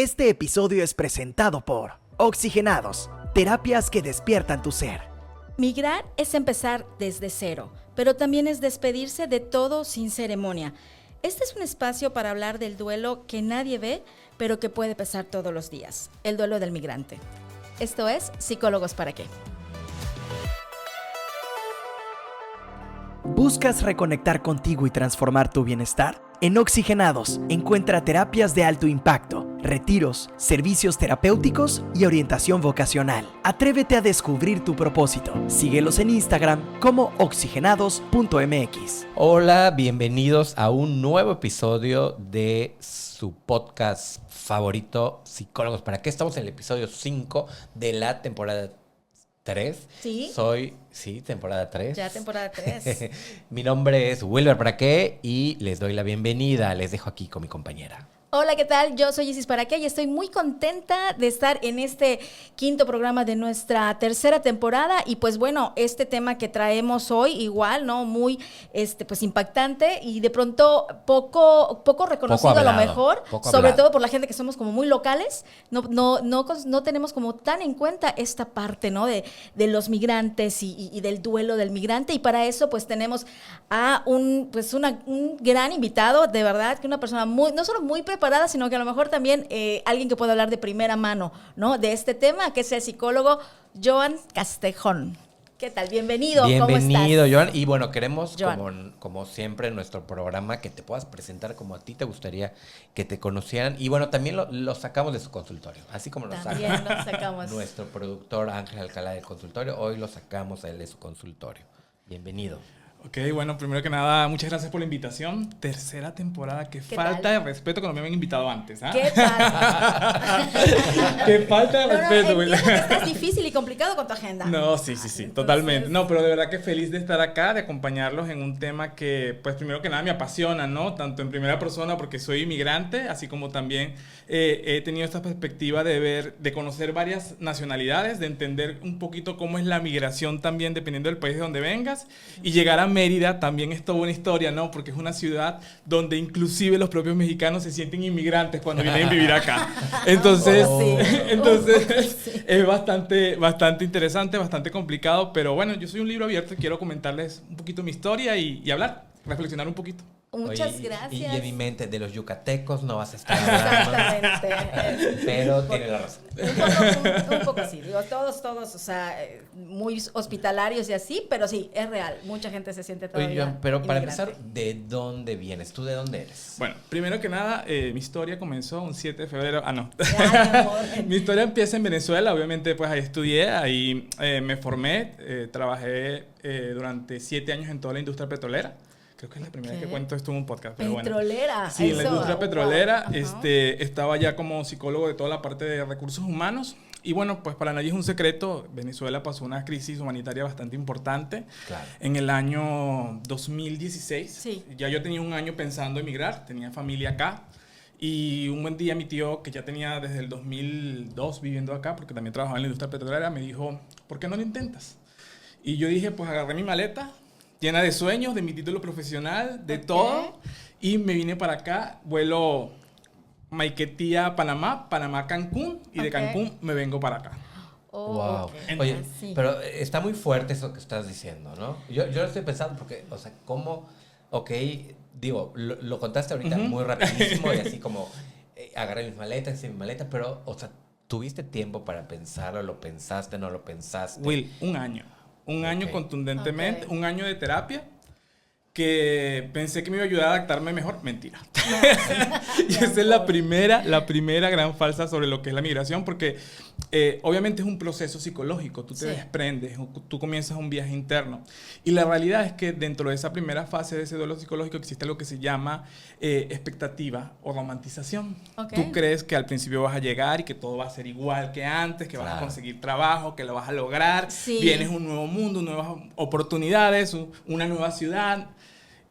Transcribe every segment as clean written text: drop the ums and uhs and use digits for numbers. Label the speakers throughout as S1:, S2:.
S1: Este episodio es presentado por Oxigenados, terapias que despiertan tu ser.
S2: Migrar es empezar desde cero, pero también es despedirse de todo sin ceremonia. Este es un espacio para hablar del duelo que nadie ve, pero que puede pasar todos los días, el duelo del migrante. Esto es Psicólogos para qué.
S1: ¿Buscas reconectar contigo y transformar tu bienestar? En Oxigenados encuentra terapias de alto impacto, retiros, servicios terapéuticos y orientación vocacional. Atrévete a descubrir tu propósito. Síguelos en Instagram como oxigenados.mx.
S3: Hola, bienvenidos a un nuevo episodio de su podcast favorito, Psicólogos para qué. Estamos en el episodio 5 de la temporada 3.
S2: ¿Sí?
S3: Temporada 3.
S2: Ya temporada 3.
S3: Mi nombre es Wilber para qué y les doy la bienvenida. Les dejo aquí con mi compañera.
S2: Hola, ¿qué tal? Yo soy Isis Para qué y estoy muy contenta de estar en este quinto programa de nuestra tercera temporada. Y pues bueno, este tema que traemos hoy igual, ¿no? Muy pues impactante y de pronto poco reconocido a lo mejor, sobre todo por la gente que somos como muy locales. No tenemos como tan en cuenta esta parte, ¿no? De los migrantes y del duelo del migrante. Y para eso pues tenemos a un gran invitado, de verdad, que una persona no solo muy preparada, sino que a lo mejor también alguien que pueda hablar de primera mano, ¿no? De este tema, que es el psicólogo Joan Castejón. ¿Qué tal? Bienvenido.
S3: Bienvenido,
S2: ¿Cómo estás?
S3: Joan. Y bueno, queremos,
S2: Joan,
S3: como siempre en nuestro programa, que te puedas presentar como a ti te gustaría que te conocieran. Y bueno, también lo sacamos de su consultorio, así como lo
S2: sacamos
S3: nuestro productor Ángel Alcalá del consultorio. Hoy lo sacamos a él de su consultorio. Bienvenido.
S4: Ok, bueno, primero que nada, muchas gracias por la invitación. Tercera temporada, qué falta de respeto que no me habían invitado antes, ¿ah?
S2: ¿Qué tal?
S4: Qué falta de respeto, güey.
S2: Es difícil y complicado con tu agenda.
S4: No, sí, totalmente. No, pero de verdad que feliz de estar acá, de acompañarlos en un tema que, pues, primero que nada me apasiona, ¿no? Tanto en primera persona porque soy inmigrante, así como también he tenido esta perspectiva de conocer varias nacionalidades, de entender un poquito cómo es la migración también dependiendo del país de donde vengas, y llegar a Mérida también es toda una historia, ¿no? Porque es una ciudad donde inclusive los propios mexicanos se sienten inmigrantes cuando vienen a vivir acá. Entonces, es bastante interesante, bastante complicado, pero bueno, yo soy un libro abierto y quiero comentarles un poquito mi historia y hablar, reflexionar un poquito.
S2: Muchas gracias.
S3: Y en mi mente, de los yucatecos no vas a estar hablando.
S2: Exactamente.
S3: Pero tiene la razón.
S2: Un poco sí, digo, todos, o sea, muy hospitalarios y así, pero sí, es real. Mucha gente se siente todavía
S3: Oye, Joan, pero para
S2: inmigrante.
S3: empezar, ¿de dónde vienes? ¿Tú de dónde eres?
S4: Bueno, primero que nada, mi historia comenzó un 7 de febrero. No.
S2: Ay, amor.
S4: Mi historia empieza en Venezuela. Obviamente, pues ahí estudié, ahí me formé, trabajé durante 7 años en toda la industria petrolera. Creo que es la primera vez que cuento esto en un podcast, pero
S2: petrolera.
S4: Bueno. Sí, en la industria petrolera.
S2: Wow.
S4: Estaba ya como psicólogo de toda la parte de recursos humanos. Y bueno, pues para nadie es un secreto, Venezuela pasó una crisis humanitaria bastante importante.
S3: Claro.
S4: En el año 2016.
S2: Sí.
S4: Ya yo tenía un año pensando emigrar, tenía familia acá. Y un buen día mi tío, que ya tenía desde el 2002 viviendo acá, porque también trabajaba en la industria petrolera, me dijo, ¿por qué no lo intentas? Y yo dije, pues agarré mi maleta, llena de sueños, de mi título profesional, de todo, y me vine para acá, vuelo Maiquetía, Panamá, Cancún, y de Cancún me vengo para acá.
S3: Wow.
S2: Okay.
S3: Oye,
S2: sí.
S3: pero está muy fuerte eso que estás diciendo, ¿no? Yo lo estoy pensando porque, o sea, ¿cómo? Ok, digo, lo contaste ahorita muy rapidísimo y así como agarré mis maletas, hice mi maleta, pero, o sea, ¿tuviste tiempo para pensarlo? ¿Lo pensaste? ¿No lo pensaste?
S4: Will, un año. Un año contundentemente, un año de terapia que pensé que me iba a ayudar a adaptarme mejor. Mentira. Y esa es la primera gran falsa sobre lo que es la migración, porque obviamente es un proceso psicológico. Tú te desprendes, tú comienzas un viaje interno. Y la realidad es que dentro de esa primera fase de ese duelo psicológico existe lo que se llama expectativa o romantización. Tú crees que al principio vas a llegar y que todo va a ser igual que antes, que vas a conseguir trabajo, que lo vas a lograr. Vienes un nuevo mundo, nuevas oportunidades, una nueva ciudad.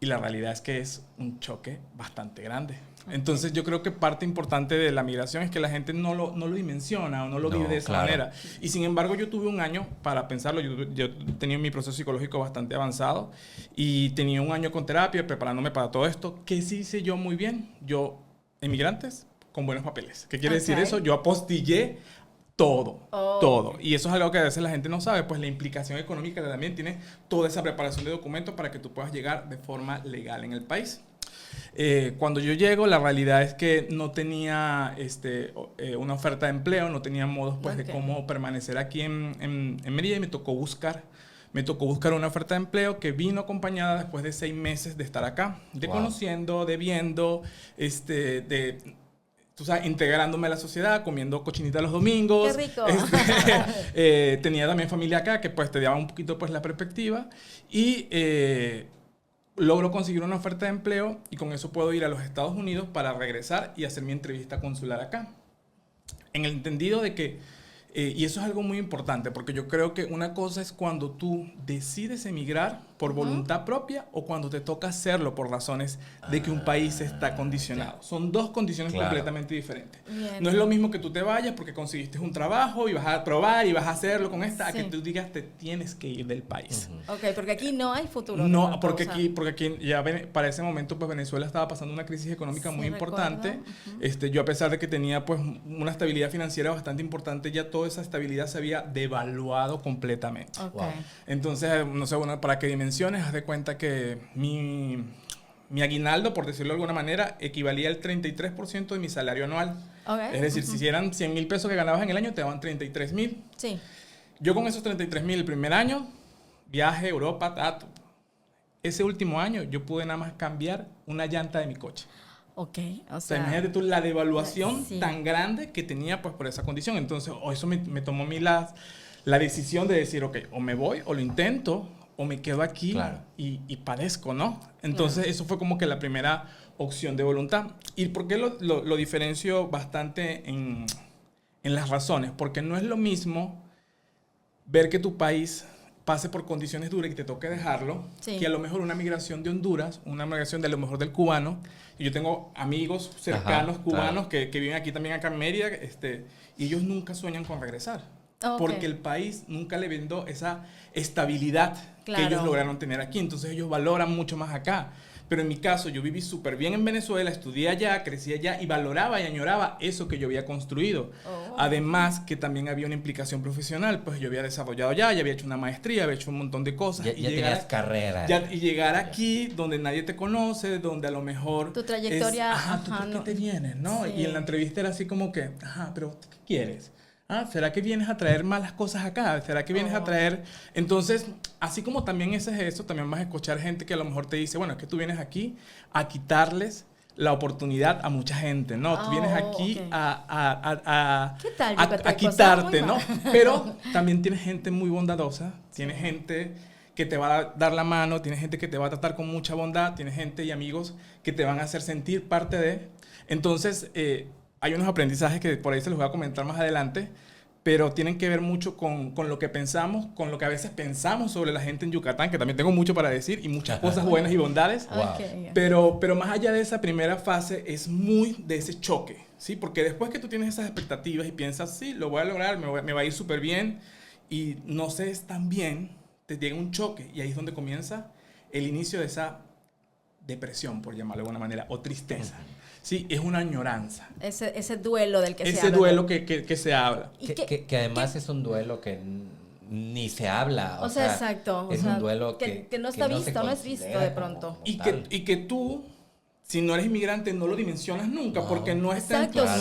S4: Y la realidad es que es un choque bastante grande. Entonces yo creo que parte importante de la migración es que la gente no lo dimensiona o no lo vive de esa manera. Y sin embargo yo tuve un año para pensarlo. Yo tenía mi proceso psicológico bastante avanzado y tenía un año con terapia preparándome para todo esto, que sí hice yo muy bien. Yo, emigrantes, con buenos papeles. ¿Qué quiere
S2: Ok.
S4: decir eso? Yo apostillé todo,
S2: Oh,
S4: todo.
S2: ok.
S4: Y eso es algo que a veces la gente no sabe, pues la implicación económica también tiene toda esa preparación de documentos para que tú puedas llegar de forma legal en el país. Cuando yo llego, la realidad es que no tenía una oferta de empleo, no tenía modos pues,
S2: Ok.
S4: de cómo permanecer aquí en Mérida y me tocó buscar una oferta de empleo que vino acompañada después de 6 meses de estar acá, de
S3: Wow.
S4: conociendo, de viendo, tú sabes, integrándome a la sociedad, comiendo cochinita los domingos.
S2: ¡Qué rico!
S4: Tenía también familia acá que pues te daba un poquito pues la perspectiva y logro conseguir una oferta de empleo y con eso puedo ir a los Estados Unidos para regresar y hacer mi entrevista consular acá. En el entendido de que, y eso es algo muy importante, porque yo creo que una cosa es cuando tú decides emigrar por voluntad propia o cuando te toca hacerlo por razones de que un país está condicionado. Son dos condiciones
S3: Claro.
S4: completamente diferentes.
S2: Bien.
S4: No es lo mismo que tú te vayas porque conseguiste un trabajo y vas a probar y vas a hacerlo con esta, a que
S2: Sí.
S4: tú digas te tienes que ir del país.
S2: Ok, porque aquí no hay futuro. de
S4: No,
S2: pronto,
S4: porque
S2: o sea.
S4: aquí ya para ese momento pues Venezuela estaba pasando una crisis económica
S2: Sí,
S4: muy importante.
S2: recuerdo.
S4: Yo a pesar de que tenía pues una estabilidad financiera bastante importante, ya toda esa estabilidad se había devaluado completamente.
S2: Ok.
S3: Wow.
S4: Entonces, no sé, bueno, para que dimensiones, haz de cuenta que mi aguinaldo, por decirlo de alguna manera, equivalía al 33% de mi salario anual.
S2: Ok.
S4: Es decir, si eran 100,000 pesos que ganabas en el año, te daban 33,000.
S2: Sí.
S4: Yo con esos 33,000 el primer año, viaje, Europa, tato. Ese último año yo pude nada más cambiar una llanta de mi coche.
S2: Ok, o
S4: O sea,
S2: sea.
S4: imagínate tú la devaluación
S2: Sí.
S4: tan grande que tenía pues por esa condición. Entonces, eso me tomó a mí la decisión de decir, ok, o me voy o lo intento o me quedo aquí
S3: Claro.
S4: y padezco, ¿no? Entonces, eso fue como que la primera opción de voluntad. ¿Y por qué lo diferencio bastante en las razones? Porque no es lo mismo ver que tu país pase por condiciones duras y te toque dejarlo,
S2: Sí.
S4: que a lo mejor una migración de Honduras, una migración de a lo mejor del cubano, y yo tengo amigos cercanos
S3: Ajá,
S4: cubanos
S3: claro.
S4: que viven aquí también acá en Mérida, y ellos nunca sueñan con regresar,
S2: Ok.
S4: porque el país nunca le brindó esa estabilidad
S2: Claro.
S4: que ellos lograron tener aquí, entonces ellos valoran mucho más acá. Pero en mi caso, yo viví súper bien en Venezuela, estudié allá, crecí allá y valoraba y añoraba eso que yo había construido.
S2: Oh.
S4: Además, que también había una implicación profesional, pues yo había desarrollado ya había hecho una maestría, había hecho un montón de cosas.
S3: Ya,
S4: y
S3: ya
S4: llegar
S3: tenías carrera.
S4: y llegar aquí, donde nadie te conoce, donde a lo mejor...
S2: Tu trayectoria,
S4: ajá, ¿tú
S2: ajá,
S4: por qué
S2: no.
S4: te vienes, no?
S2: Sí.
S4: Y en la entrevista era así como que, ajá, pero ¿tú qué quieres? Ah, ¿será que vienes a traer malas cosas acá? ¿Será que vienes a traer...? Entonces, así como también ese es eso, también vas a escuchar gente que a lo mejor te dice, bueno, es que tú vienes aquí a quitarles la oportunidad a mucha gente, ¿no? Tú vienes aquí
S2: ok. ¿Qué tal,
S4: a
S2: yucateco?
S4: quitarte,
S2: Está
S4: ¿no?
S2: muy mal.
S4: Pero también tienes gente muy bondadosa, tienes gente que te va a dar la mano, tienes gente que te va a tratar con mucha bondad, tienes gente y amigos que te van a hacer sentir parte de... Entonces, hay unos aprendizajes que por ahí se los voy a comentar más adelante, pero tienen que ver mucho con lo que pensamos, con lo que a veces pensamos sobre la gente en Yucatán, que también tengo mucho para decir y muchas cosas buenas y bondades.
S3: Wow.
S2: Ok, ya.
S4: Pero más allá de esa primera fase es muy de ese choque, ¿sí? Porque después que tú tienes esas expectativas y piensas, sí, lo voy a lograr, me va a ir súper bien, y no sé, es tan bien, te llega un choque, y ahí es donde comienza el inicio de esa depresión, por llamarlo de alguna manera, o tristeza. Sí, es una añoranza.
S2: Ese duelo del que se
S4: Ese
S2: habla.
S4: duelo que se habla.
S2: ¿Y
S3: Que además es un duelo que ni se habla.
S2: O sea, exacto.
S3: Es
S2: o sea,
S3: un duelo
S2: que no está
S3: se
S2: visto, no es visto
S3: considera
S2: de
S3: como-
S2: pronto.
S3: como
S4: Y
S3: tal.
S4: que tú, si no eres inmigrante, no lo dimensionas nunca,
S3: No.
S4: porque no está,
S2: Exacto,
S3: sí.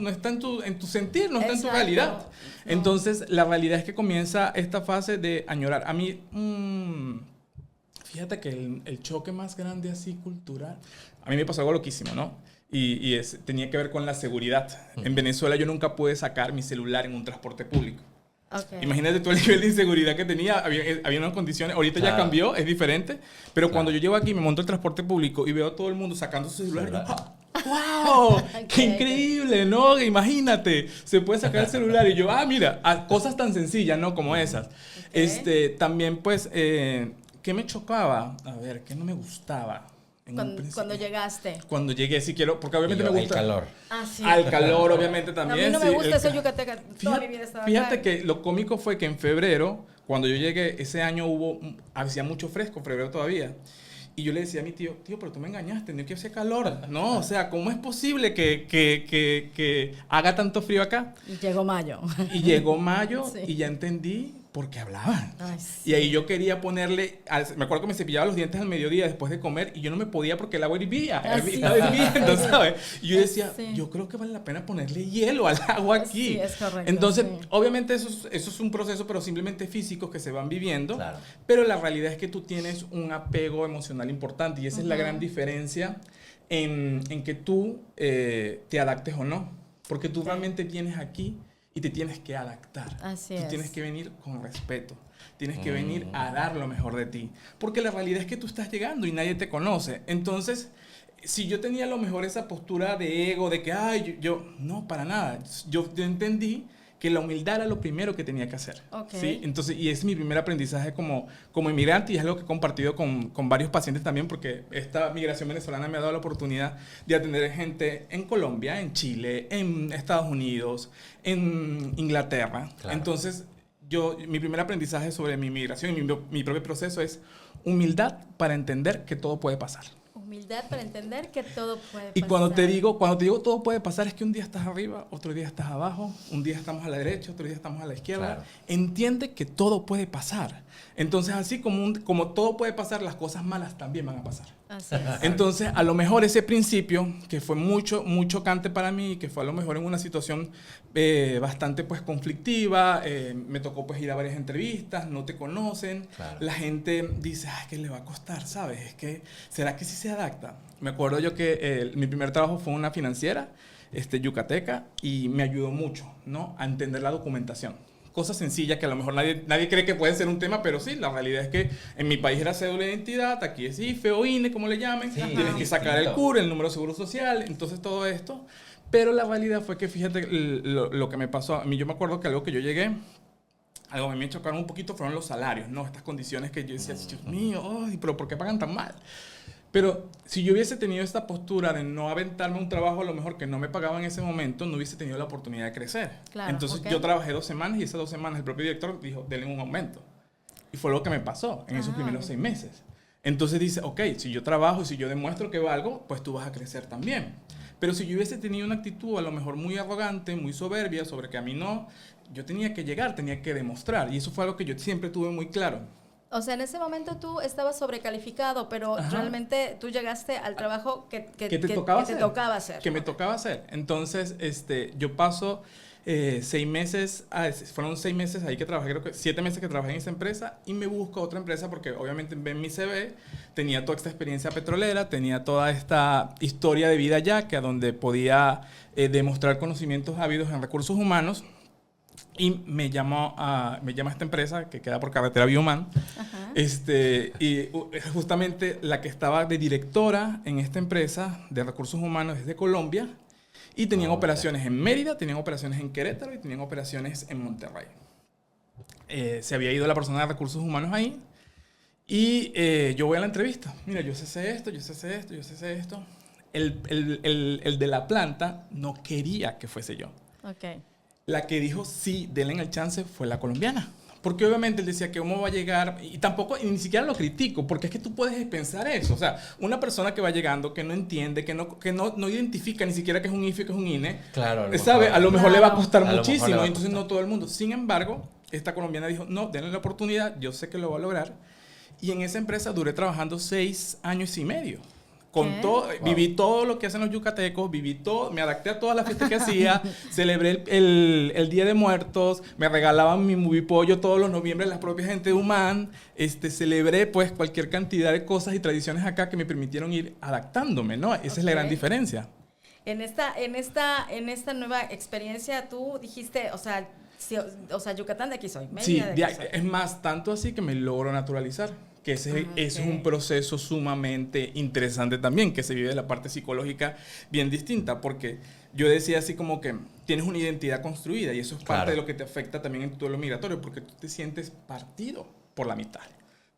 S4: no está en tu sentir, no está en tu
S2: Exacto.
S4: realidad.
S2: No.
S4: Entonces, la realidad es que comienza esta fase de añorar. A mí, fíjate que el choque más grande así cultural, a mí me pasó algo loquísimo, ¿no? Tenía que ver con la seguridad. En Venezuela yo nunca pude sacar mi celular en un transporte público.
S2: Ok.
S4: Imagínate tú el nivel de inseguridad que tenía, había unas condiciones, ahorita ya
S3: Claro.
S4: cambió, es diferente, pero
S3: Claro.
S4: cuando yo llego aquí, me monto el transporte público y veo a todo el mundo sacando su celular,
S3: Celular.
S4: ¡wow!
S2: Ok.
S4: ¡Qué increíble! ¿No? Imagínate, se puede sacar el celular y yo, mira, cosas tan sencillas, ¿no? Como esas. También, pues, ¿qué me chocaba? A ver, ¿qué no me gustaba? En un principio.
S2: Cuando llegaste.
S4: Cuando llegué, sí quiero, porque obviamente me
S3: El
S4: gusta.
S3: calor.
S2: Ah, sí.
S4: Al calor, obviamente,
S2: A
S4: también.
S2: mí no me
S4: sí,
S2: gusta,
S4: el
S2: soy
S4: ca-
S2: yucateca. Toda
S4: Fíjate,
S2: mi vida estaba
S4: fíjate
S2: acá.
S4: que lo cómico fue que en febrero, cuando yo llegué, ese año hacía mucho fresco, febrero todavía, Y yo le decía a mi tío, pero tú me engañaste, no es que hace calor. No, o sea, ¿cómo es posible que haga tanto frío acá?
S2: Y llegó mayo.
S4: Y llegó mayo
S2: Sí.
S4: y ya entendí por qué hablaban.
S2: Ay, sí.
S4: Y ahí yo quería ponerle, me acuerdo que me cepillaba los dientes al mediodía después de comer y yo no me podía porque el agua hervía,
S2: Ah,
S4: hirviendo, ¿sabes? Y yo decía,
S2: Sí.
S4: yo creo que vale la pena ponerle hielo al agua aquí.
S2: Sí, es correcto,
S4: Entonces,
S2: sí.
S4: obviamente eso es un proceso, pero simplemente físico que se van viviendo.
S3: Claro.
S4: Pero la realidad es que tú tienes un apego emocional importante y esa es la gran diferencia en que tú te adaptes o no. Porque tú realmente vienes aquí y te tienes que adaptar.
S2: Así
S4: Tú
S2: es.
S4: tienes que venir con respeto. Tienes que venir a dar lo mejor de ti. Porque la realidad es que tú estás llegando y nadie te conoce. Entonces, si yo tenía a lo mejor esa postura de ego, de que, ay, no, para nada. Yo entendí que la humildad era lo primero que tenía que hacer.
S2: Ok.
S4: ¿Sí? Entonces, y es mi primer aprendizaje como inmigrante y es algo que he compartido con varios pacientes también porque esta migración venezolana me ha dado la oportunidad de atender gente en Colombia, en Chile, en Estados Unidos, en Inglaterra.
S3: Claro.
S4: Entonces, mi primer aprendizaje sobre mi migración y mi propio proceso es humildad para entender que todo puede pasar.
S2: Humildad para entender que todo puede
S4: Y
S2: pasar.
S4: cuando te digo todo puede pasar, es que un día estás arriba, otro día estás abajo, un día estamos a la derecha, otro día estamos a la izquierda.
S3: Claro.
S4: Entiende que todo puede pasar. Entonces, así como todo puede pasar, las cosas malas también van a pasar.
S2: Así es.
S4: Entonces, a lo mejor ese principio, que fue muy chocante para mí, que fue a lo mejor en una situación bastante pues conflictiva, me tocó pues ir a varias entrevistas, no te conocen,
S3: Claro.
S4: la gente dice, ay, ¿qué le va a costar? ¿Sabes? Es que, ¿será que sí se adapta? Me acuerdo yo que mi primer trabajo fue en una financiera, yucateca, y me ayudó mucho, ¿no? A entender la documentación. Cosas sencillas que a lo mejor nadie cree que pueden ser un tema, pero sí, la realidad es que en mi país era cédula de identidad, aquí es IFE o INE, como le llamen,
S3: Sí,
S4: tienes que sacar el
S3: distinto.
S4: CUR, el número de seguro social, entonces todo esto. Pero la realidad fue que, fíjate, lo que me pasó, a mí yo me acuerdo que algo que yo llegué, algo que me chocaron un poquito fueron los salarios, ¿no? Estas condiciones que yo decía, Dios mío, ay, pero ¿por qué pagan tan mal? Pero si yo hubiese tenido esta postura de no aventarme un trabajo a lo mejor que no me pagaba en ese momento, no hubiese tenido la oportunidad de crecer.
S2: Claro,
S4: Entonces
S2: ok.
S4: yo trabajé 2 semanas y esas 2 semanas el propio director dijo, denle un aumento. Y fue lo que me pasó en esos primeros 6 meses. Entonces dice, ok, si yo trabajo y si yo demuestro que valgo, pues tú vas a crecer también. Pero si yo hubiese tenido una actitud a lo mejor muy arrogante, muy soberbia, sobre que a mí no, yo tenía que llegar, tenía que demostrar. Y eso fue algo que yo siempre tuve muy claro.
S2: O sea, en ese momento tú estabas sobrecalificado, pero
S4: Ajá.
S2: realmente tú llegaste al trabajo que
S4: Que te tocaba
S2: hacer.
S4: Que me tocaba hacer. Entonces, yo paso 6 meses, fueron 6 meses ahí que trabajé, creo que 7 meses que trabajé en esa empresa y me busco otra empresa porque obviamente ven mi CV, tenía toda esta experiencia petrolera, tenía toda esta historia de vida ya, que a donde podía demostrar conocimientos ávidos en recursos humanos. Y me llama esta empresa que queda por carretera Biomán.
S2: Ajá.
S4: Y justamente la que estaba de directora en esta empresa de recursos humanos es de Colombia. Y tenían operaciones en Mérida, tenían operaciones en Querétaro y tenían operaciones en Monterrey. Se había ido la persona de recursos humanos ahí. Y yo voy a la entrevista. Mira, yo sé esto, yo sé esto, yo sé esto. El de la planta no quería que fuese yo.
S2: Ok.
S4: La que dijo sí, denle el chance fue la colombiana. Porque obviamente él decía que cómo va a llegar, y tampoco, y ni siquiera lo critico, porque es que tú puedes pensar eso. O sea, una persona que va llegando, que no entiende, que no identifica ni siquiera que es un IFE, que es un INE,
S3: Claro,
S4: ¿sabe? A lo mejor le va a costar
S3: A lo mejor le
S4: muchísimo,
S3: va a
S4: entonces
S3: costar.
S4: no todo el mundo. Sin embargo, esta colombiana dijo, no, denle la oportunidad, yo sé que lo va a lograr. Y en esa empresa duré trabajando 6 años y medio. Con
S2: ¿Qué?
S4: todo, viví todo lo que hacen los yucatecos, viví todo, me adapté a todas las fiestas que hacía, celebré el Día de Muertos, me regalaban mi movipollo todos los noviembre la propia gente de Humán, celebré pues cualquier cantidad de cosas y tradiciones acá que me permitieron ir adaptándome, ¿no? Esa es la gran
S2: Ok.
S4: diferencia.
S2: En esta nueva experiencia tú dijiste, o sea, Yucatán de aquí soy, Mérida
S4: Sí,
S2: de aquí soy.
S4: es más, tanto así que me logro naturalizar, que ese es un proceso sumamente interesante también, que se vive de la parte psicológica bien distinta, porque yo decía así como que tienes una identidad construida y eso es parte
S3: Claro.
S4: de lo que te afecta también en tu duelo migratorio, porque tú te sientes partido por la mitad.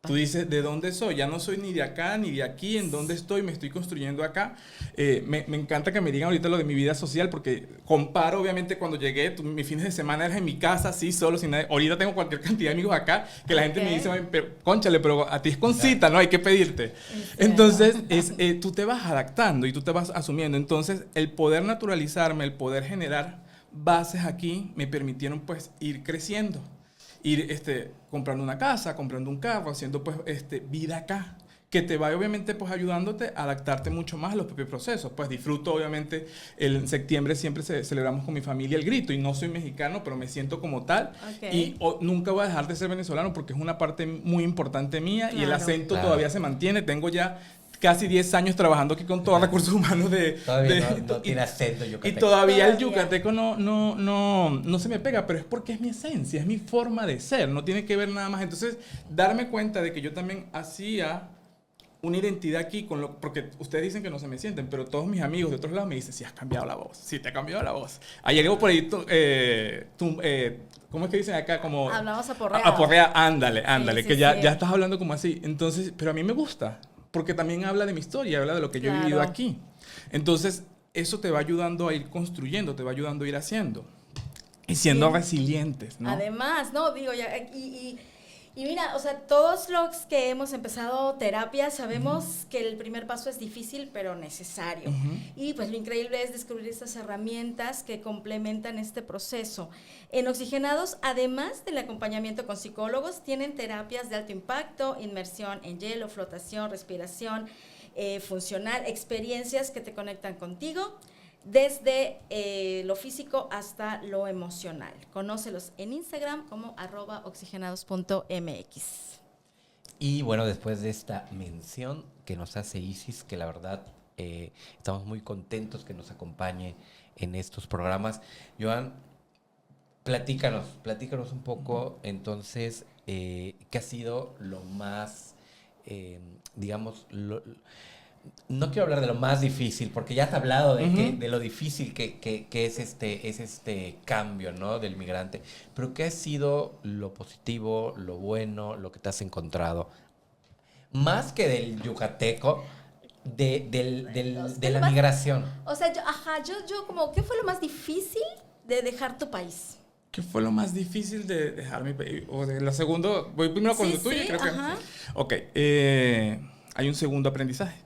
S4: Tú dices, ¿de dónde soy? Ya no soy ni de acá, ni de aquí. ¿En dónde estoy? Me estoy construyendo acá. Me encanta que me digan ahorita lo de mi vida social, porque comparo, obviamente, cuando llegué, mis fines de semana eran en mi casa, así, solo, sin nadie. Ahorita tengo cualquier cantidad de amigos acá, que la gente me dice, cónchale, pero a ti es con cita, ¿no? Hay que pedirte. Entonces, tú te vas adaptando y tú te vas asumiendo. Entonces, el poder naturalizarme, el poder generar bases aquí, me permitieron, pues, ir creciendo. Ir comprando una casa, comprando un carro, haciendo pues vida acá, que te va obviamente pues ayudándote a adaptarte mucho más a los propios procesos. Pues disfruto obviamente, en septiembre siempre celebramos con mi familia el grito, y no soy mexicano, pero me siento como tal, y nunca voy a dejar de ser venezolano porque es una parte muy importante mía, claro. Y el acento todavía se mantiene. Tengo ya casi 10 años trabajando aquí con todos recursos humanos
S3: todavía no tiene acento yucateco.
S4: Y todavía el yucateco no se me pega, pero es porque es mi esencia, es mi forma de ser, no tiene que ver nada más. Entonces, darme cuenta de que yo también hacía una identidad aquí, porque ustedes dicen que no se me sienten, pero todos mis amigos de otros lados me dicen, sí has cambiado la voz, sí te ha cambiado la voz. Ayer llego por ahí, ¿cómo es que dicen acá? Como
S2: hablamos aporreado.
S4: Aporreado, ándale,
S2: sí,
S4: que ya estás hablando como así. Entonces, pero a mí me gusta, porque también habla de mi historia, habla de lo que yo he vivido aquí. Entonces, eso te va ayudando a ir construyendo, te va ayudando a ir haciendo. Y siendo resilientes, ¿no?
S2: Además, ¿no? Digo, y mira, o sea, todos los que hemos empezado terapia sabemos que el primer paso es difícil, pero necesario. Y pues lo increíble es descubrir estas herramientas que complementan este proceso. En Oxigenados, además del acompañamiento con psicólogos, tienen terapias de alto impacto, inmersión en hielo, flotación, respiración funcional, experiencias que te conectan contigo, desde lo físico hasta lo emocional. Conócelos en Instagram como @oxigenados.mx.
S3: Y bueno, después de esta mención que nos hace Isis, que la verdad estamos muy contentos que nos acompañe en estos programas. Joan, platícanos un poco entonces qué ha sido lo más, digamos, no quiero hablar de lo más difícil, porque ya has hablado de lo difícil que es este cambio, ¿no? Del migrante. Pero ¿qué ha sido lo positivo, lo bueno, lo que te has encontrado? Más que del yucateco, de la migración.
S2: O sea, yo como, ¿qué fue lo más difícil de dejar tu país?
S4: ¿Qué fue lo más difícil de dejar mi país? O de la segunda, voy primero con lo tuyo, creo que. Ok, hay un segundo aprendizaje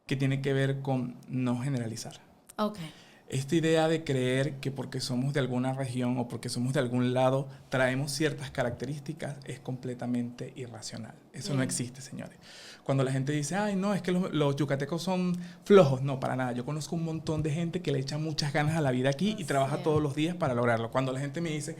S4: que tiene que ver con no generalizar.
S2: Okay.
S4: Esta idea de creer que porque somos de alguna región o porque somos de algún lado traemos ciertas características es completamente irracional. Eso no existe, señores. Cuando la gente dice, ay, no, es que los yucatecos son flojos. No, para nada. Yo conozco un montón de gente que le echa muchas ganas a la vida aquí y trabaja todos los días para lograrlo. Cuando la gente me dice,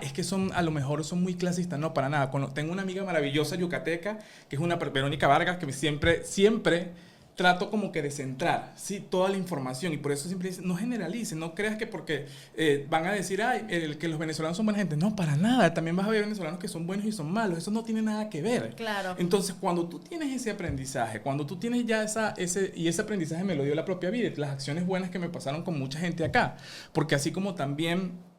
S4: es que a lo mejor son muy clasistas. No, para nada. Tengo una amiga maravillosa yucateca, que es una Verónica Vargas, que siempre trato como que de centrar, ¿sí? Toda la información, y por eso siempre dicen, no generalicen, no creas que porque van a decir, que los venezolanos son buena gente. No, para nada, también vas a ver venezolanos que son buenos y son malos, eso no tiene nada que ver.
S2: Claro.
S4: Entonces, cuando tú tienes ese aprendizaje, cuando tú tienes ya ese aprendizaje me lo dio la propia vida, las acciones buenas que me pasaron con mucha gente acá, porque así como también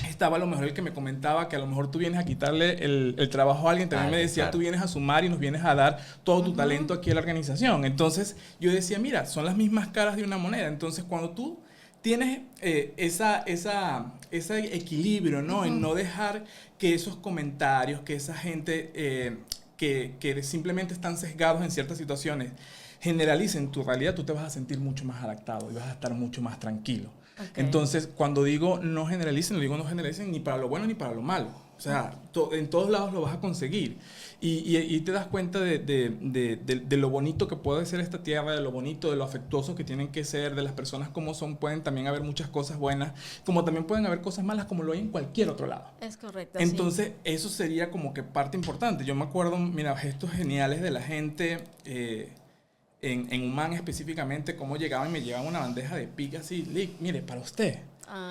S4: estaba a lo mejor el que me comentaba que a lo mejor tú vienes a quitarle el trabajo a alguien, también me decía, tú vienes a sumar y nos vienes a dar todo tu talento aquí a la organización. Entonces yo decía, mira, son las mismas caras de una moneda. Entonces cuando tú tienes ese equilibrio, ¿no? En no dejar que esos comentarios, que esa gente que simplemente están sesgados en ciertas situaciones generalicen tu realidad, tú te vas a sentir mucho más adaptado y vas a estar mucho más tranquilo. Okay. Entonces, cuando digo no generalicen ni para lo bueno ni para lo malo. O sea, en todos lados lo vas a conseguir. Y te das cuenta de lo bonito que puede ser esta tierra, de lo bonito, de lo afectuoso que tienen que ser, de las personas como son. Pueden también haber muchas cosas buenas, como también pueden haber cosas malas, como lo hay en cualquier otro lado.
S2: Es correcto.
S4: Entonces, eso sería como que parte importante. Yo me acuerdo, mira, gestos geniales de la gente... En Humán específicamente, cómo llegaban y me llevaban una bandeja de pica así, mire, para usted.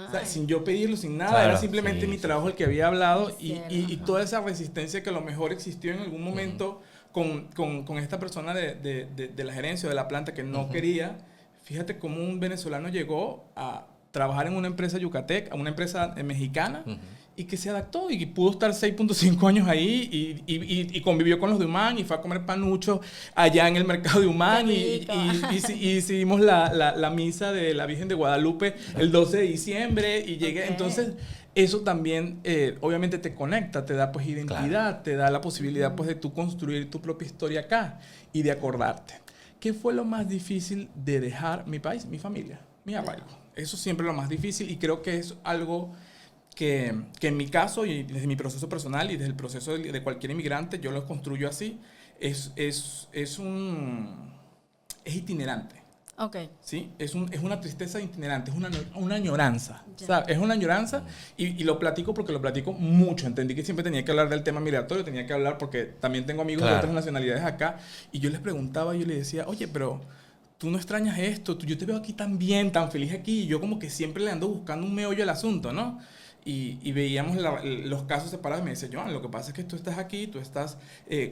S4: O sea, sin yo pedirlo, sin nada, claro, era simplemente mi trabajo el que había hablado y toda esa resistencia que a lo mejor existió en algún momento con esta persona de la gerencia o de la planta que no quería. Fíjate cómo un venezolano llegó a trabajar en una empresa yucateca, una empresa mexicana, y que se adaptó y pudo estar 6.5 años ahí y convivió con los de Humán y fue a comer panucho allá en el mercado de Humán y hicimos la misa de la Virgen de Guadalupe el 12 de diciembre y llegué. Entonces, eso también obviamente te conecta, te da pues identidad, te da la posibilidad pues de tú construir tu propia historia acá y de acordarte. ¿Qué fue lo más difícil de dejar mi país? Mi familia, mi arraigo. Eso siempre es lo más difícil y creo que es algo que en mi caso y desde mi proceso personal y desde el proceso de cualquier inmigrante, yo lo construyo así, es itinerante.
S2: Okay.
S4: ¿Sí? Es una tristeza itinerante, es una añoranza. ¿Sabes? Es una añoranza y lo platico porque lo platico mucho. Entendí que siempre tenía que hablar del tema migratorio, tenía que hablar porque también tengo amigos de otras nacionalidades acá y yo les preguntaba, yo les decía, oye, pero tú no extrañas esto, yo te veo aquí tan bien, tan feliz aquí y yo como que siempre le ando buscando un meollo al asunto, ¿no? Y veíamos los casos separados y me decía, Joan, lo que pasa es que tú estás aquí, tú estás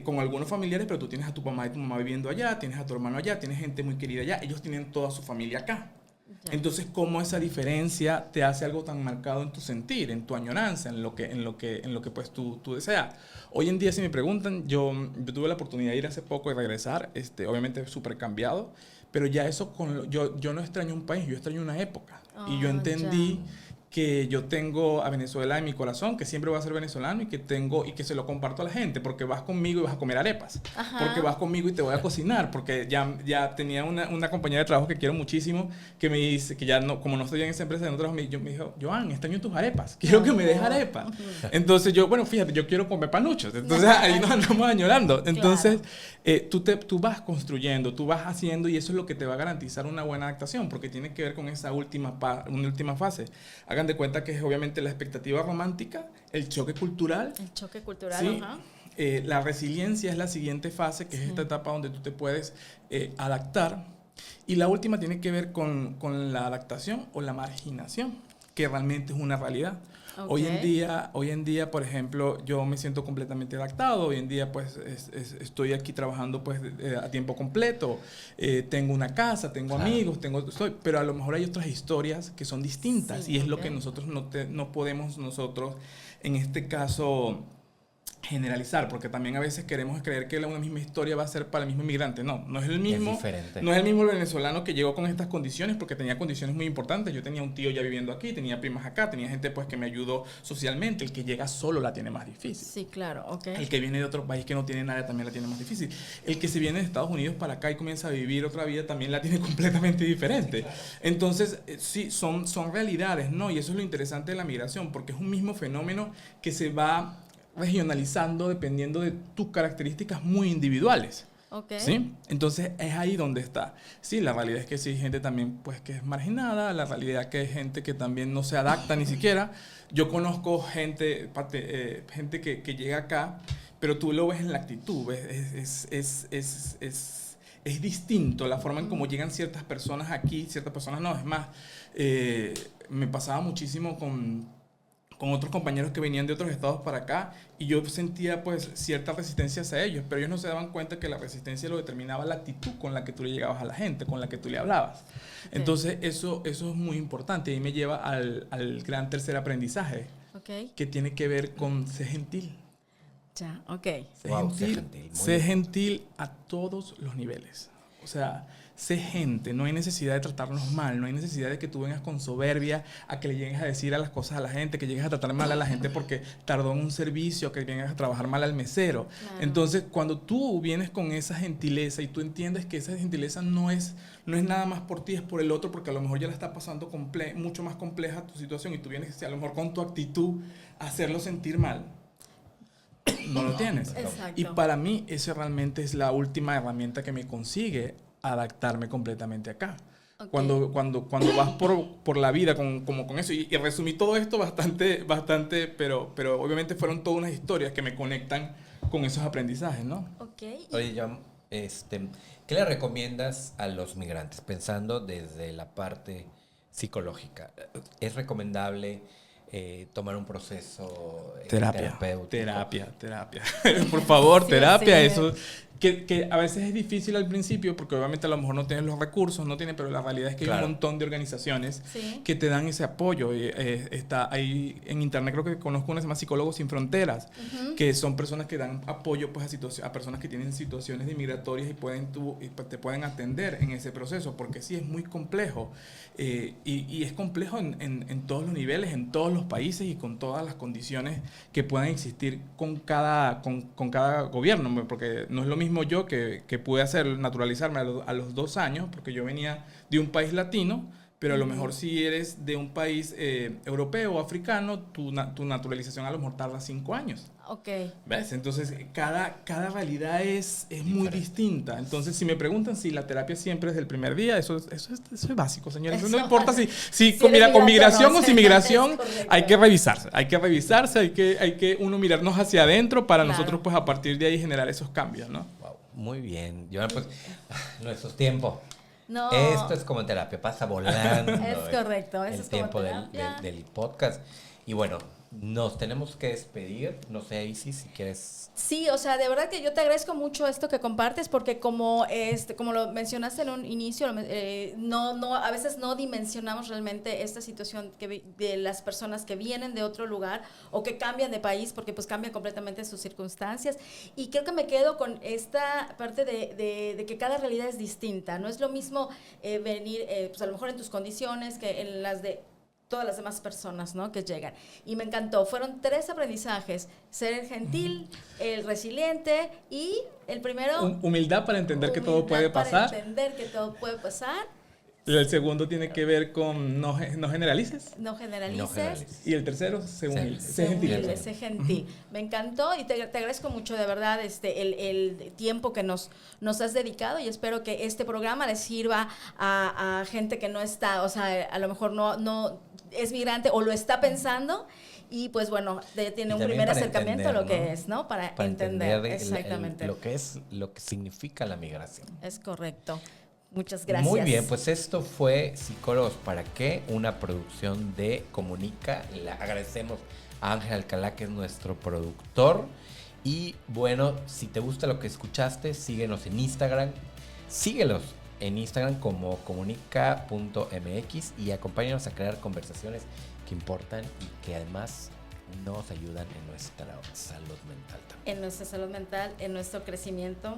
S4: con algunos familiares, pero tú tienes a tu mamá y tu mamá viviendo allá, tienes a tu hermano allá, tienes gente muy querida allá, ellos tienen toda su familia acá. Ya. Entonces, ¿cómo esa diferencia te hace algo tan marcado en tu sentir, en tu añoranza, en lo que pues tú deseas? Hoy en día, si me preguntan, yo tuve la oportunidad de ir hace poco y regresar, obviamente súper cambiado, pero ya eso, yo no extraño un país, yo extraño una época. Y yo entendí que yo tengo a Venezuela en mi corazón, que siempre voy a ser venezolano y que se lo comparto a la gente, porque vas conmigo y vas a comer arepas, porque vas conmigo y te voy a cocinar, porque ya tenía una compañera de trabajo que quiero muchísimo, que me dice, que ya no, como no estoy en esa empresa de trabajo, me dijo, Joan, extraño tus arepas, quiero que me des arepas. Entonces yo, bueno, fíjate, yo quiero comer panuchos, entonces ahí nos andamos añorando. Entonces tú vas construyendo, tú vas haciendo y eso es lo que te va a garantizar una buena adaptación, porque tiene que ver con esa última fase. Hagan de cuenta que es obviamente la expectativa romántica, el choque cultural.
S2: El choque cultural,
S4: ¿sí? La resiliencia es la siguiente fase, que es esta etapa donde tú te puedes adaptar. Y la última tiene que ver con la adaptación o la marginación, que realmente es una realidad. Okay. Hoy en día, por ejemplo, yo me siento completamente adaptado. Hoy en día, pues, estoy aquí trabajando pues, a tiempo completo. Tengo una casa, tengo amigos, pero a lo mejor hay otras historias que son distintas. Sí, y es lo que nosotros no podemos nosotros, en este caso, generalizar, porque también a veces queremos creer que una misma historia va a ser para el mismo inmigrante. No es el mismo. Es diferente. No es el mismo venezolano que llegó con estas condiciones, porque tenía condiciones muy importantes. Yo tenía un tío ya viviendo aquí, tenía primas acá, tenía gente pues que me ayudó socialmente. El que llega solo la tiene más difícil.
S2: Sí, claro, okay.
S4: El que viene de otro país que no tiene nada también la tiene más difícil. El que se viene de Estados Unidos para acá y comienza a vivir otra vida también la tiene completamente diferente. Entonces, sí, son realidades, ¿no? Y eso es lo interesante de la migración, porque es un mismo fenómeno que se va regionalizando dependiendo de tus características muy individuales.
S2: Okay.
S4: ¿Sí? Entonces es ahí donde está. Sí, la realidad es que sí hay gente también pues que es marginada, la realidad es que hay gente que también no se adapta ni siquiera. Yo conozco gente que llega acá, pero tú lo ves en la actitud, es distinto la forma en cómo llegan ciertas personas aquí, ciertas personas no. Es más, me pasaba muchísimo con otros compañeros que venían de otros estados para acá y yo sentía pues cierta resistencia hacia ellos, pero ellos no se daban cuenta que la resistencia lo determinaba la actitud con la que tú le llegabas a la gente, con la que tú le hablabas. Okay. Entonces eso es muy importante y ahí me lleva al gran tercer aprendizaje, que tiene que ver con ser gentil.
S2: Ya, ok.
S4: Sé gentil a todos los niveles. O sea, sé gente, no hay necesidad de tratarnos mal, no hay necesidad de que tú vengas con soberbia a que le llegues a decir a las cosas a la gente, que llegues a tratar mal a la gente porque tardó en un servicio, que vengas a trabajar mal al mesero. Claro. Entonces, cuando tú vienes con esa gentileza y tú entiendes que esa gentileza no es nada más por ti, es por el otro, porque a lo mejor ya la está pasando mucho más compleja tu situación y tú vienes a lo mejor con tu actitud a hacerlo sentir mal. No lo tienes.
S2: Exacto.
S4: Y para mí, esa realmente es la última herramienta que me consigue adaptarme completamente acá. Okay. Cuando vas por la vida como con eso. Y resumí todo esto bastante, pero obviamente fueron todas unas historias que me conectan con esos aprendizajes, ¿no?
S2: Okay.
S3: Oye, Joan, ¿qué le recomiendas a los migrantes? Pensando desde la parte psicológica. ¿Es recomendable tomar un proceso terapéutico?
S4: Terapia. Por favor, terapia. Sí. que a veces es difícil al principio porque obviamente a lo mejor no tienes los recursos, pero la realidad es que hay un montón de organizaciones que te dan ese apoyo. Está ahí en internet, creo que conozco una que se llama Psicólogos Sin Fronteras, que son personas que dan apoyo pues a personas que tienen situaciones migratorias y te pueden atender en ese proceso, porque sí es muy complejo y es complejo en todos los niveles, en todos los países y con todas las condiciones que puedan existir con cada gobierno, porque no es lo mismo yo que pude naturalizarme a los 2 años, porque yo venía de un país latino, pero a lo mejor si eres de un país europeo o africano, tu naturalización a lo mejor tarda 5 años.
S2: Ok.
S4: ¿Ves? Entonces, cada realidad es muy distinta. Entonces, si me preguntan si la terapia siempre es del primer día, eso es básico, señores. No importa si con migración o sin migración, hay que revisarse. Hay que uno mirarnos hacia adentro para nosotros, pues, a partir de ahí generar esos cambios, ¿no?
S3: Wow, muy bien. Yo, pues, nuestros tiempos.
S2: No.
S3: Esto es como terapia, pasa volando.
S2: Es correcto, eso
S3: el
S2: es como
S3: tiempo
S2: terapia.
S3: del podcast. Y bueno, nos tenemos que despedir. No sé, Isis, si quieres.
S2: Sí, o sea, de verdad que yo te agradezco mucho esto que compartes, porque como lo mencionaste en un inicio, a veces no dimensionamos realmente esta situación de las personas que vienen de otro lugar o que cambian de país, porque pues cambian completamente sus circunstancias. Y creo que me quedo con esta parte de que cada realidad es distinta. No es lo mismo venir, pues a lo mejor en tus condiciones que en las de todas las demás personas, ¿no?, que llegan. Y me encantó. Fueron 3 aprendizajes: ser el gentil, el resiliente y el primero...
S4: Humildad para entender que todo puede pasar.
S2: Para entender que todo puede pasar.
S4: El segundo tiene que ver con no generalices.
S2: No generalices.
S4: Y el tercero, sé gentil.
S2: Sé gentil. Me encantó y te agradezco mucho, de verdad, el tiempo que nos has dedicado, y espero que este programa les sirva a gente que no está, o sea, a lo mejor no es migrante o lo está pensando, y pues bueno, tiene un primer acercamiento a lo que es, ¿no? Para entender exactamente
S3: lo que significa la migración.
S2: Es correcto. Muchas gracias.
S3: Muy bien, pues esto fue Psicólogos para qué, una producción de Comunica. Le agradecemos a Ángel Alcalá, que es nuestro productor. Y bueno, si te gusta lo que escuchaste, síguenos en Instagram. Síguelos en Instagram como comunica.mx y acompáñanos a crear conversaciones que importan y que además nos ayudan en nuestra salud mental también.
S2: En nuestra salud mental, en nuestro crecimiento.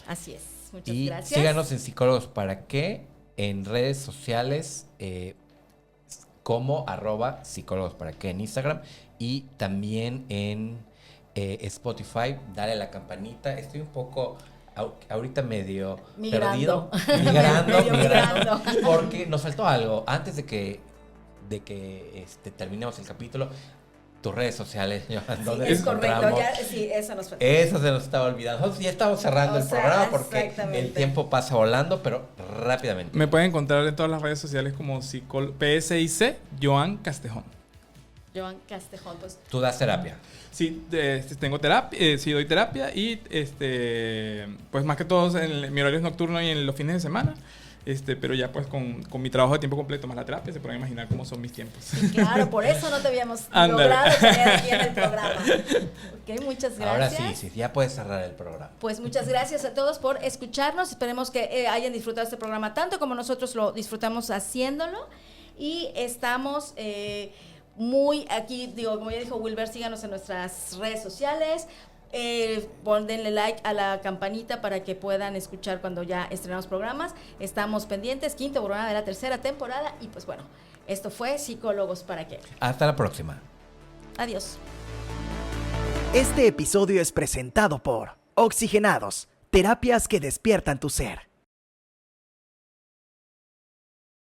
S2: Así es. Muchas
S3: y
S2: gracias.
S3: Síganos en Psicólogos para qué en redes sociales como @psicólogos para qué en Instagram y también en Spotify. Dale a la campanita. Estoy un poco ahorita medio
S2: migrando.
S3: Perdido. Migrando. Porque nos faltó algo. Antes de que terminemos el capítulo, tus redes sociales, ¿dónde
S2: es correcto, eso nos falta.
S3: Eso se nos estaba olvidando. Nosotros ya estamos cerrando el programa porque el tiempo pasa volando, pero rápidamente.
S4: Me pueden encontrar en todas las redes sociales como PSIC Joan Castejón.
S2: Joan Castejón, pues.
S3: ¿Tú das terapia?
S4: Sí, tengo terapia, sí doy terapia y pues más que todo en mi horario es nocturno y en los fines de semana. Pero ya pues con mi trabajo de tiempo completo más la terapia, se pueden imaginar cómo son mis tiempos.
S2: Sí, claro, por eso no te habíamos logrado tener aquí en el programa. Ok, muchas gracias.
S3: Ahora sí, ya puedes cerrar el programa.
S2: Pues muchas gracias a todos por escucharnos. Esperemos que hayan disfrutado este programa tanto como nosotros lo disfrutamos haciéndolo. Y estamos muy aquí, como ya dijo Wilber, síganos en nuestras redes sociales. Denle like a la campanita para que puedan escuchar cuando ya estrenamos programas. Estamos pendientes, 5º programa de la 3ª temporada. Y pues bueno, esto fue Psicólogos para qué.
S3: Hasta la próxima.
S2: Adiós.
S1: Este episodio es presentado por Oxigenados, terapias que despiertan tu ser.